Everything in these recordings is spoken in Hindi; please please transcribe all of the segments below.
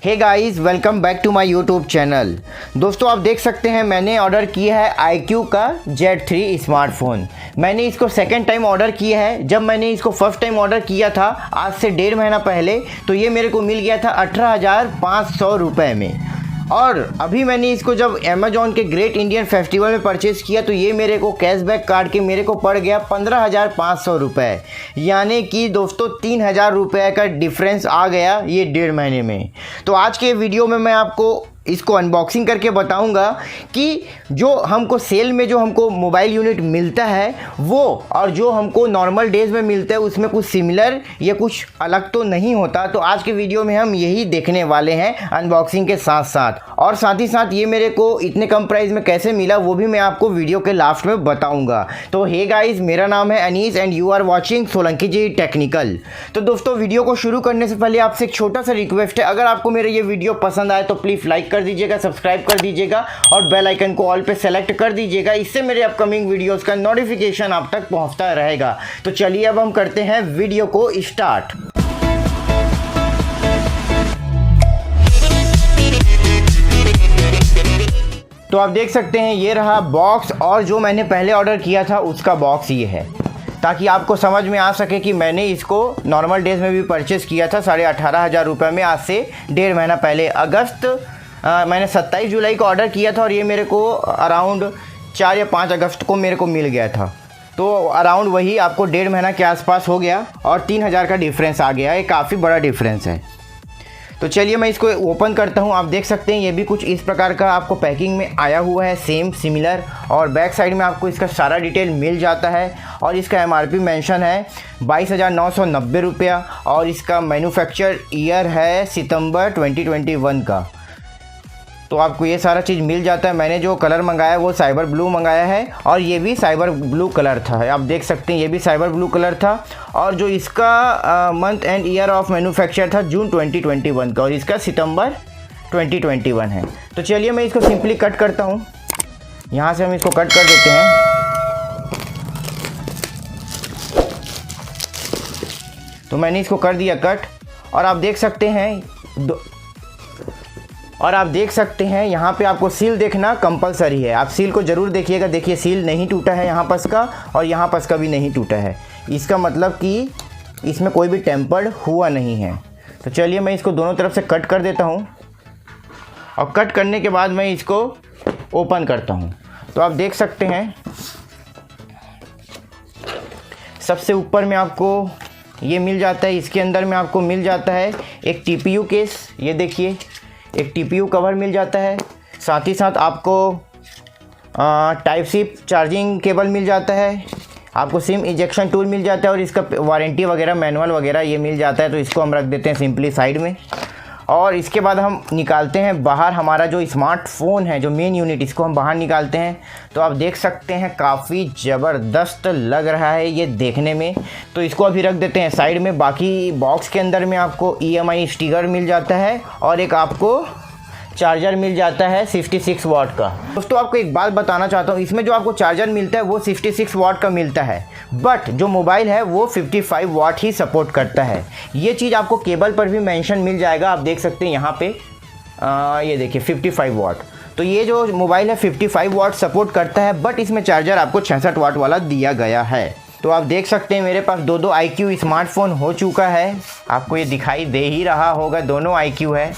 Hey guys, welcome back to my YouTube channel. दोस्तों, आप देख सकते हैं मैंने ऑर्डर किया है iQOO का Z3 स्मार्टफोन। मैंने इसको सेकंड टाइम ऑर्डर किया है। जब मैंने इसको फर्स्ट टाइम ऑर्डर किया था आज से 1.5 महीना पहले, तो ये मेरे को मिल गया था 18,500 रुपये में। और अभी मैंने इसको जब अमेज़ॉन के ग्रेट इंडियन फेस्टिवल में परचेज़ किया तो ये मेरे को कैशबैक कार्ड के मेरे को पड़ गया 15,500 रुपये। यानी कि दोस्तों 3,000 रुपये का डिफरेंस आ गया ये 1.5 महीने में। तो आज के वीडियो में मैं आपको इसको अनबॉक्सिंग करके बताऊंगा कि जो हमको सेल में जो हमको मोबाइल यूनिट मिलता है वो और जो हमको नॉर्मल डेज़ में मिलता है उसमें कुछ सिमिलर या कुछ अलग तो नहीं होता। तो आज के वीडियो में हम यही देखने वाले हैं अनबॉक्सिंग के साथ साथ। और साथ ही साथ ये मेरे को इतने कम प्राइस में कैसे मिला वो भी मैं आपको वीडियो के लास्ट में बताऊँगा। तो हे गाइज़, मेरा नाम है Anees and you are watching Solanki technical. तो दोस्तों, वीडियो को शुरू करने से पहले आपसे एक छोटा सा रिक्वेस्ट है, अगर आपको मेरा ये वीडियो पसंद आए तो प्लीज़ लाइक कर दीजिएगा, सब्सक्राइब कर दीजिएगा और बेल आइकन को ऑल पे सेलेक्ट कर दीजिएगा। इससे मेरे अपकमिंग वीडियोस का नोटिफिकेशन आप तक पहुंचता रहेगा। तो चलिए अब हम करते हैं वीडियो को स्टार्ट। तो आप देख सकते हैं ये रहा बॉक्स, और जो मैंने पहले ऑर्डर किया था उसका बॉक्स ये है, ताकि आपको समझ में आ सके कि मैंने इसको नॉर्मल डेज में भी परचेज़ किया था 18,500 रुपये में। आज से 1.5 महीना पहले मैंने 27 जुलाई को ऑर्डर किया था और ये मेरे को अराउंड 4 या 5 अगस्त को मेरे को मिल गया था। तो अराउंड वही आपको 1.5 महीना के आसपास हो गया और 3,000 का डिफरेंस आ गया। ये काफ़ी बड़ा डिफरेंस है। तो चलिए मैं इसको ओपन करता हूँ। आप देख सकते हैं ये भी कुछ इस प्रकार का आपको पैकिंग में आया हुआ है, सेम सिमिलर। और बैक साइड में आपको इसका सारा डिटेल मिल जाता है और इसका MRP मेंशन है 22,990 रुपया और इसका मैन्युफैक्चर ईयर है सितंबर 2021 का। तो आपको ये सारा चीज़ मिल जाता है। मैंने जो कलर मंगाया वो साइबर ब्लू मंगाया है और ये भी साइबर ब्लू कलर था। आप देख सकते हैं ये भी साइबर ब्लू कलर था। और जो इसका month and year of manufacture था जून 2021 का और इसका सितंबर 2021 है। तो चलिए मैं इसको सिंपली कट करता हूँ। यहाँ से हम इसको कट कर देते हैं। तो मैंने इसको कर दिया कट और आप देख सकते हैं यहाँ पे आपको सील देखना कंपलसरी है। आप सील को ज़रूर देखिएगा। देखिए सील नहीं टूटा है यहाँ पास का और यहाँ पास का भी नहीं टूटा है। इसका मतलब कि इसमें कोई भी टेम्पर्ड हुआ नहीं है। तो चलिए मैं इसको दोनों तरफ से कट कर देता हूँ और कट करने के बाद मैं इसको ओपन करता हूँ। तो आप देख सकते हैं सबसे ऊपर में आपको ये मिल जाता है। इसके अंदर में आपको मिल जाता है एक TPU केस। ये देखिए एक TPU कवर मिल जाता है। साथ ही साथ आपको टाइप सी चार्जिंग केबल मिल जाता है। आपको सिम इजेक्शन टूल मिल जाता है और इसका वारंटी वगैरह मैनुअल वगैरह ये मिल जाता है। तो इसको हम रख देते हैं सिंपली साइड में। और इसके बाद हम निकालते हैं बाहर हमारा जो स्मार्टफोन है, जो मेन यूनिट, इसको हम बाहर निकालते हैं। तो आप देख सकते हैं काफ़ी ज़बरदस्त लग रहा है ये देखने में। तो इसको अभी रख देते हैं साइड में। बाकी बॉक्स के अंदर में आपको EMI स्टिकर मिल जाता है और एक आपको चार्जर मिल जाता है 66 वाट का। दोस्तों, आपको एक बात बताना चाहता हूँ, इसमें जो आपको चार्जर मिलता है वो 66 वाट का मिलता है, बट जो मोबाइल है वो 55 वाट ही सपोर्ट करता है। ये चीज़ आपको केबल पर भी मेंशन मिल जाएगा। आप देख सकते हैं यहाँ पे ये देखिए 55 वाट। तो ये जो मोबाइल है 55 वाट सपोर्ट करता है, बट इसमें चार्जर आपको 66 वाट वाला दिया गया है। तो आप देख सकते हैं मेरे पास दो iQOO स्मार्टफोन हो चुका है। आपको ये दिखाई दे ही रहा होगा, दोनों iQOO है।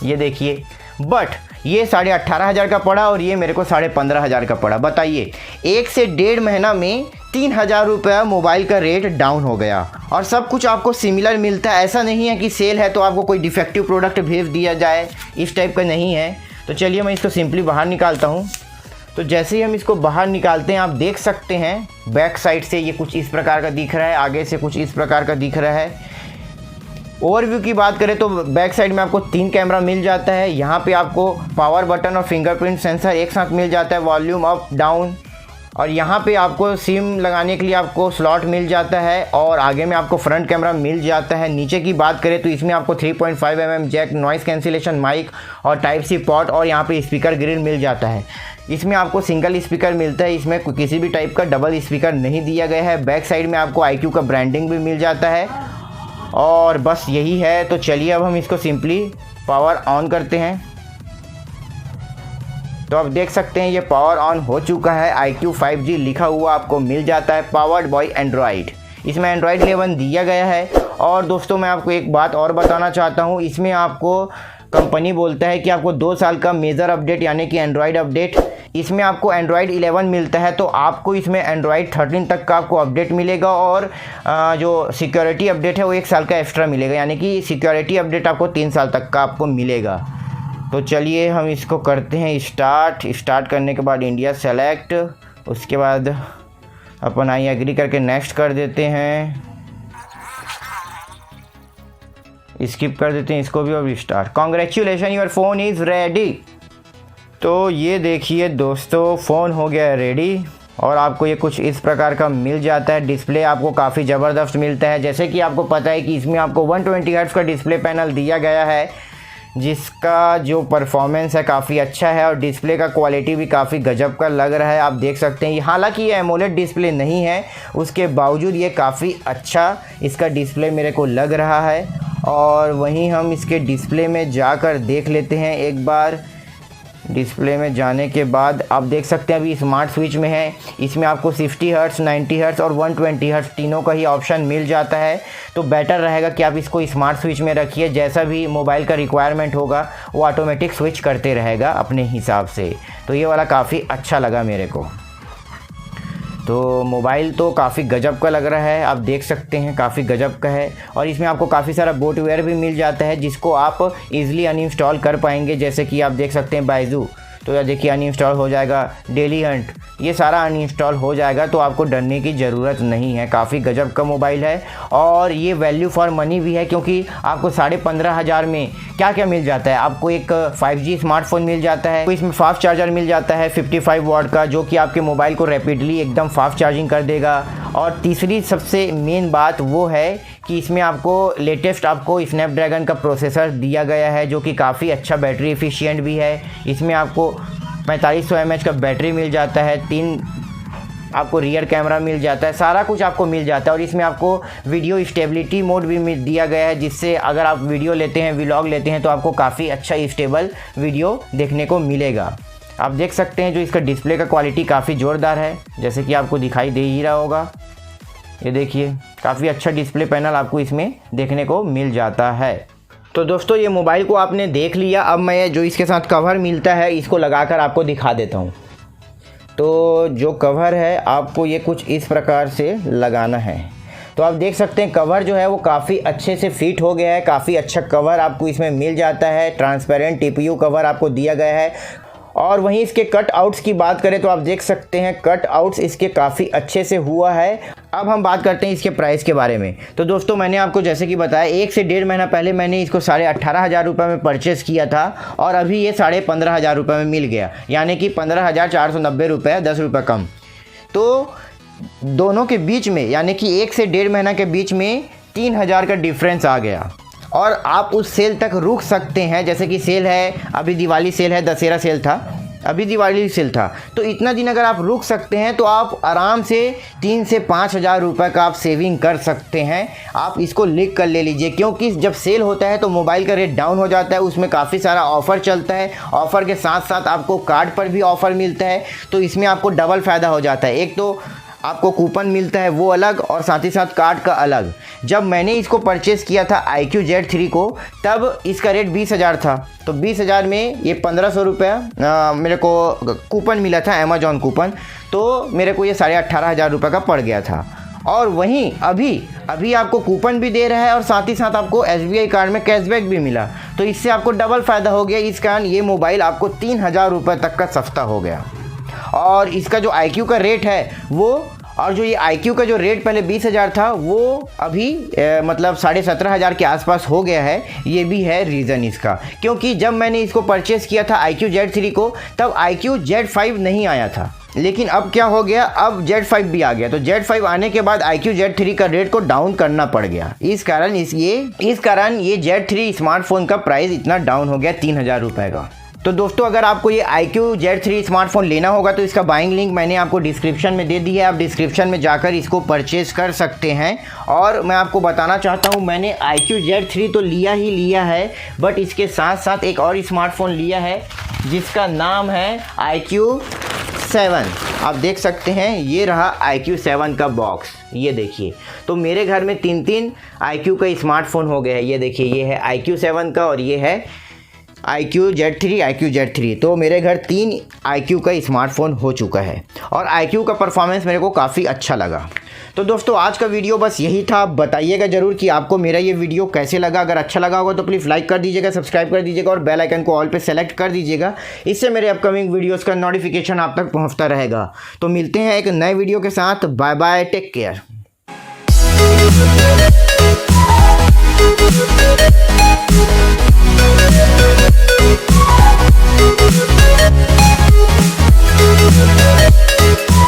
ये देखिए, बट ये 18,500 का पड़ा और ये मेरे को 15,500 का पड़ा। बताइए, 1 से 1.5 महीना में 3,000 रुपया मोबाइल का रेट डाउन हो गया। और सब कुछ आपको सिमिलर मिलता है। ऐसा नहीं है कि सेल है तो आपको कोई डिफेक्टिव प्रोडक्ट भेज दिया जाए, इस टाइप का नहीं है। तो चलिए मैं इसको सिंपली बाहर निकालता हूँ। तो जैसे ही हम इसको बाहर निकालते हैं आप देख सकते हैं बैक साइड से ये कुछ इस प्रकार का दिख रहा है, आगे से कुछ इस प्रकार का दिख रहा है। ओवरव्यू की बात करें तो बैक साइड में आपको 3 कैमरा मिल जाता है। यहाँ पे आपको पावर बटन और फिंगरप्रिंट सेंसर एक साथ मिल जाता है, वॉल्यूम अप डाउन। और यहाँ पे आपको सिम लगाने के लिए आपको स्लॉट मिल जाता है और आगे में आपको फ्रंट कैमरा मिल जाता है। नीचे की बात करें तो इसमें आपको 3.5 mm jack, noise cancellation mic और टाइप सी पोर्ट और यहाँ पे स्पीकर ग्रिल मिल जाता है। इसमें आपको सिंगल स्पीकर मिलता है, इसमें किसी भी टाइप का डबल स्पीकर नहीं दिया गया है। बैक साइड में आपको iQOO का ब्रांडिंग भी मिल जाता है और बस यही है। तो चलिए अब हम इसको सिंपली पावर ऑन करते हैं तो आप देख सकते हैं ये पावर ऑन हो चुका है। iQOO 5G लिखा हुआ आपको मिल जाता है, पावर्ड बाय एंड्रॉयड। इसमें एंड्रॉयड 11 दिया गया है। और दोस्तों मैं आपको एक बात और बताना चाहता हूँ, इसमें आपको कंपनी बोलता है कि आपको 2 साल का मेजर अपडेट यानी कि एंड्रॉयड अपडेट, इसमें आपको एंड्रॉयड 11 मिलता है तो आपको इसमें एंड्रॉयड 13 तक का आपको अपडेट मिलेगा। और जो सिक्योरिटी अपडेट है वो 1 साल का एक्स्ट्रा मिलेगा, यानी कि सिक्योरिटी अपडेट आपको 3 साल तक का आपको मिलेगा। तो चलिए हम इसको करते हैं स्टार्ट करने के बाद इंडिया सेलेक्ट, उसके बाद अपन आई एग्री करके नेक्स्ट कर देते हैं, स्किप कर देते हैं इसको भी और start. Congratulation your phone is ready. तो ये देखिए दोस्तों फ़ोन हो गया है रेडी और आपको ये कुछ इस प्रकार का मिल जाता है। डिस्प्ले आपको काफ़ी ज़बरदस्त मिलता है। जैसे कि आपको पता है कि इसमें आपको 120 हर्ट्ज़ का डिस्प्ले पैनल दिया गया है, जिसका जो परफॉर्मेंस है काफ़ी अच्छा है और डिस्प्ले का क्वालिटी भी काफ़ी गजब का लग रहा है। आप देख सकते हैं हालांकि ये एमोलेड डिस्प्ले नहीं है, उसके बावजूद ये काफ़ी अच्छा इसका डिस्प्ले मेरे को लग रहा है। और वहीं हम इसके डिस्प्ले में जाकर देख लेते हैं एक बार। डिस्प्ले में जाने के बाद आप देख सकते हैं अभी स्मार्ट स्विच में है, इसमें आपको 60 हर्ट्ज़, 90 हर्ट्ज़ और 120 हर्ट्ज़ तीनों का ही ऑप्शन मिल जाता है। तो बेटर रहेगा कि आप इसको स्मार्ट स्विच में रखिए, जैसा भी मोबाइल का रिक्वायरमेंट होगा वो ऑटोमेटिक स्विच करते रहेगा अपने हिसाब से। तो ये वाला काफ़ी अच्छा लगा मेरे को। तो मोबाइल तो काफ़ी गजब का लग रहा है, आप देख सकते हैं काफ़ी गजब का है। और इसमें आपको काफ़ी सारा बोटवेयर भी मिल जाता है जिसको आप इजीली अनइंस्टॉल कर पाएंगे। जैसे कि आप देख सकते हैं बाइजू, तो यह देखिए अनइंस्टॉल हो जाएगा। डेली हंट, ये सारा अनइंस्टॉल हो जाएगा, तो आपको डरने की ज़रूरत नहीं है। काफ़ी गजब का मोबाइल है और ये वैल्यू फॉर मनी भी है, क्योंकि आपको 15,500 में क्या क्या मिल जाता है। आपको एक 5G स्मार्टफोन मिल जाता है, तो इसमें फास्ट चार्जर मिल जाता है 55 वाट का, जो कि आपके मोबाइल को रैपिडली एकदम फास्ट चार्जिंग कर देगा। और तीसरी सबसे मेन बात वो है कि इसमें आपको लेटेस्ट आपको स्नैपड्रैगन का प्रोसेसर दिया गया है, जो कि काफ़ी अच्छा बैटरी एफिशिएंट भी है। इसमें आपको 4500 mAh का बैटरी मिल जाता है, 3 आपको रियर कैमरा मिल जाता है, सारा कुछ आपको मिल जाता है। और इसमें आपको वीडियो स्टेबिलिटी मोड भी दिया गया है, जिससे अगर आप वीडियो लेते हैं, व्लॉग लेते हैं, तो आपको काफ़ी अच्छा स्टेबल वीडियो देखने को मिलेगा। आप देख सकते हैं जो इसका डिस्प्ले का क्वालिटी काफ़ी ज़ोरदार है, जैसे कि आपको दिखाई दे ही रहा होगा। ये देखिए काफ़ी अच्छा डिस्प्ले पैनल आपको इसमें देखने को मिल जाता है। तो दोस्तों ये मोबाइल को आपने देख लिया, अब मैं जो इसके साथ कवर मिलता है इसको लगाकर आपको दिखा देता हूँ। तो जो कवर है आपको ये कुछ इस प्रकार से लगाना है। तो आप देख सकते हैं कवर जो है वो काफ़ी अच्छे से फिट हो गया है, काफ़ी अच्छा कवर आपको इसमें मिल जाता है। ट्रांसपेरेंट टीपीयू कवर आपको दिया गया है। और वहीं इसके कट आउट्स की बात करें तो आप देख सकते हैं कट आउट्स इसके काफ़ी अच्छे से हुआ है। अब हम बात करते हैं इसके प्राइस के बारे में। तो दोस्तों मैंने आपको जैसे कि बताया 1 से 1.5 महीना पहले मैंने इसको 18,500 रुपये में परचेज़ किया था और अभी ये 15,500 रुपये में मिल गया, यानी कि 15,490 रुपये, 10 रुपये कम। तो दोनों के बीच में यानी कि 1 से 1.5 महीना के बीच में 3,000 का डिफरेंस आ गया। और आप उस सेल तक रुक सकते हैं, जैसे कि सेल है, अभी दिवाली सेल है, दशहरा सेल था, अभी दिवाली सेल था, तो इतना दिन अगर आप रुक सकते हैं तो आप आराम से 3 से 5,000 रुपये का आप सेविंग कर सकते हैं। आप इसको लिख कर ले लीजिए, क्योंकि जब सेल होता है तो मोबाइल का रेट डाउन हो जाता है, उसमें काफ़ी सारा ऑफ़र चलता है। ऑफ़र के साथ साथ आपको कार्ड पर भी ऑफ़र मिलता है, तो इसमें आपको डबल फ़ायदा हो जाता है। एक तो आपको कूपन मिलता है वो अलग और साथ ही साथ कार्ड का अलग। जब मैंने इसको परचेज़ किया था iQOO Z3 को, तब इसका रेट 20,000 था। तो 20,000 में ये 1,500 रुपये मेरे को कूपन मिला था, अमेजॉन कूपन, तो मेरे को ये 18,500 रुपये का पड़ गया था। और वहीं अभी आपको कूपन भी दे रहा है और साथ ही साथ आपको SBI कार्ड में कैशबैक भी मिला, तो इससे आपको डबल फ़ायदा हो गया। इस कारण ये मोबाइल आपको 3,000 रुपये तक का सस्ता हो गया। और इसका जो iQOO का रेट है वो, और जो ये iQOO का जो रेट पहले 20,000 था वो अभी मतलब 17,500 के आसपास हो गया है। ये भी है रीज़न इसका, क्योंकि जब मैंने इसको परचेज़ किया था iQOO Z3 को, तब iQOO Z5 नहीं आया था। लेकिन अब क्या हो गया, अब Z5 भी आ गया। तो Z5 आने के बाद iQOO Z3 का रेट को डाउन करना पड़ गया। इस कारण ये Z3 स्मार्टफोन का प्राइस इतना डाउन हो गया 3,000 रुपये का। तो दोस्तों अगर आपको ये iQOO Z3 स्मार्टफोन लेना होगा तो इसका बाइंग लिंक मैंने आपको डिस्क्रिप्शन में दे दी है। आप डिस्क्रिप्शन में जाकर इसको परचेज़ कर सकते हैं। और मैं आपको बताना चाहता हूँ, मैंने iQOO Z3 तो लिया ही लिया है, बट इसके साथ साथ एक और स्मार्टफोन लिया है जिसका नाम है iQOO 7। आप देख सकते हैं, ये रहा iQOO 7 का बॉक्स, ये देखिए। तो मेरे घर में 3 iQOO का स्मार्टफोन हो गया है। ये देखिए, ये है iQOO 7 का और ये है iQOO Z3। तो मेरे घर 3 iQOO का स्मार्टफोन हो चुका है और iQOO का परफॉर्मेंस मेरे को काफ़ी अच्छा लगा। तो दोस्तों आज का वीडियो बस यही था। बताइएगा ज़रूर कि आपको मेरा ये वीडियो कैसे लगा। अगर अच्छा लगा होगा तो प्लीज़ लाइक कर दीजिएगा, सब्सक्राइब कर दीजिएगा और बेल आइकन को ऑल पे सेलेक्ट कर दीजिएगा। इससे मेरे अपकमिंग वीडियोज़ का नोटिफिकेशन आप तक पहुँचता रहेगा। तो मिलते हैं एक नए वीडियो के साथ। Bye bye, take care.